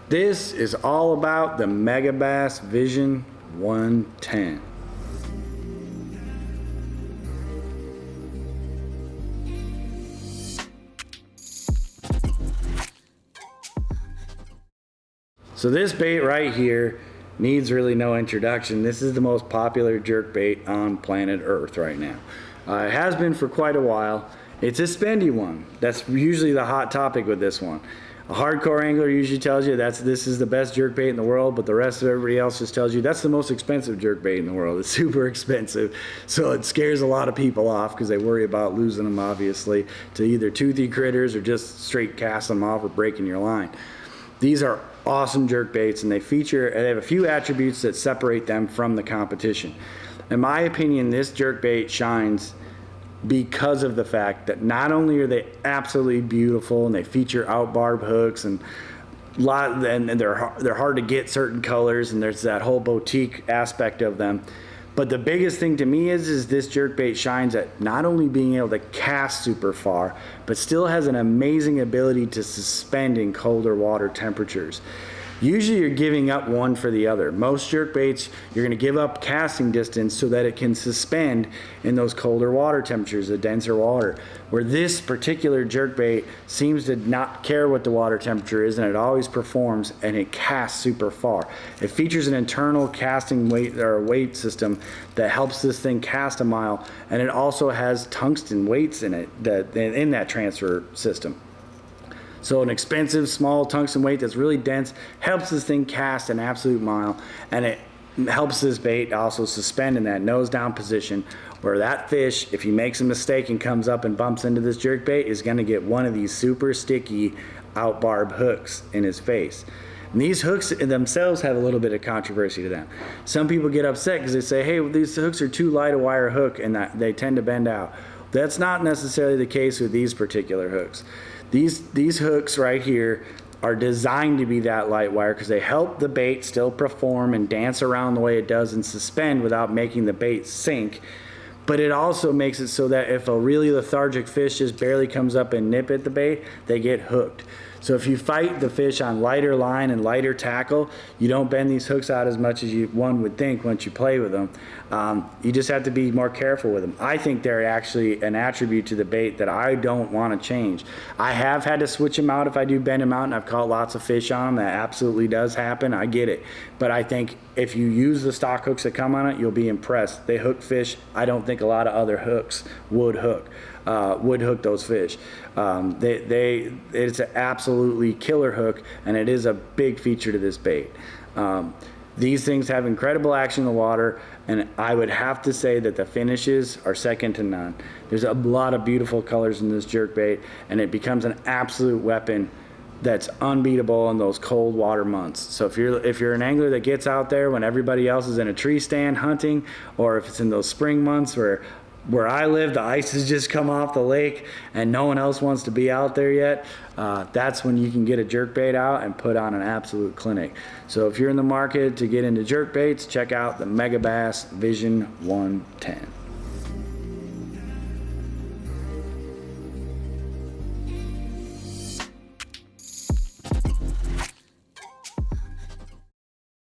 This is all about the Megabass Vision 110. So this bait right here needs really no introduction. This is the most popular jerk bait on planet Earth right now. It has been for quite a while. It's a spendy one. That's usually the hot topic with this one. A hardcore angler usually tells you this is the best jerk bait in the world, but the rest of everybody else just tells you that's the most expensive jerk bait in the world. It's super expensive, so it scares a lot of people off because they worry about losing them, obviously, to either toothy critters or just straight casting them off or breaking your line. These are awesome jerk baits, and they have a few attributes that separate them from the competition. In my opinion, this jerk bait shines because of the fact that not only are they absolutely beautiful and they feature outbarb hooks and they're hard to get certain colors, and there's that whole boutique aspect of them. But the biggest thing to me is this jerkbait shines at not only being able to cast super far, but still has an amazing ability to suspend in colder water temperatures. Usually you're giving up one for the other. Most jerkbaits, you're going to give up casting distance so that it can suspend in those colder water temperatures, the denser water. Where this particular jerkbait seems to not care what the water temperature is, and it always performs, and it casts super far. It features an internal casting weight system that helps this thing cast a mile, and it also has tungsten weights in it in that transfer system. So an expensive small tungsten weight that's really dense helps this thing cast an absolute mile, and it helps this bait also suspend in that nose down position, where that fish, if he makes a mistake and comes up and bumps into this jerk bait, is going to get one of these super sticky outbarb hooks in his face. And these hooks themselves have a little bit of controversy to them. Some people get upset because they say, hey, well, these hooks are too light a wire hook and that they tend to bend out. That's not necessarily the case with these particular hooks. These hooks right here are designed to be that light wire because they help the bait still perform and dance around the way it does and suspend without making the bait sink. But it also makes it so that if a really lethargic fish just barely comes up and nip at the bait, they get hooked. So if you fight the fish on lighter line and lighter tackle, you don't bend these hooks out as much as one would think once you play with them. You just have to be more careful with them. I think they're actually an attribute to the bait that I don't want to change. I have had to switch them out if I do bend them out, and I've caught lots of fish on them. That absolutely does happen. I get it. But I think if you use the stock hooks that come on it, you'll be impressed. They hook fish I don't think a lot of other hooks would hook those fish. It's an absolutely killer hook, and it is a big feature to this bait. These things have incredible action in the water, and I would have to say that the finishes are second to none. There's a lot of beautiful colors in this jerkbait, and it becomes an absolute weapon that's unbeatable in those cold water months. So if you're an angler that gets out there when everybody else is in a tree stand hunting, or if it's in those spring months where I live, the ice has just come off the lake and no one else wants to be out there yet, that's when you can get a jerkbait out and put on an absolute clinic. So if you're in the market to get into jerkbaits, check out the Megabass Vision 110.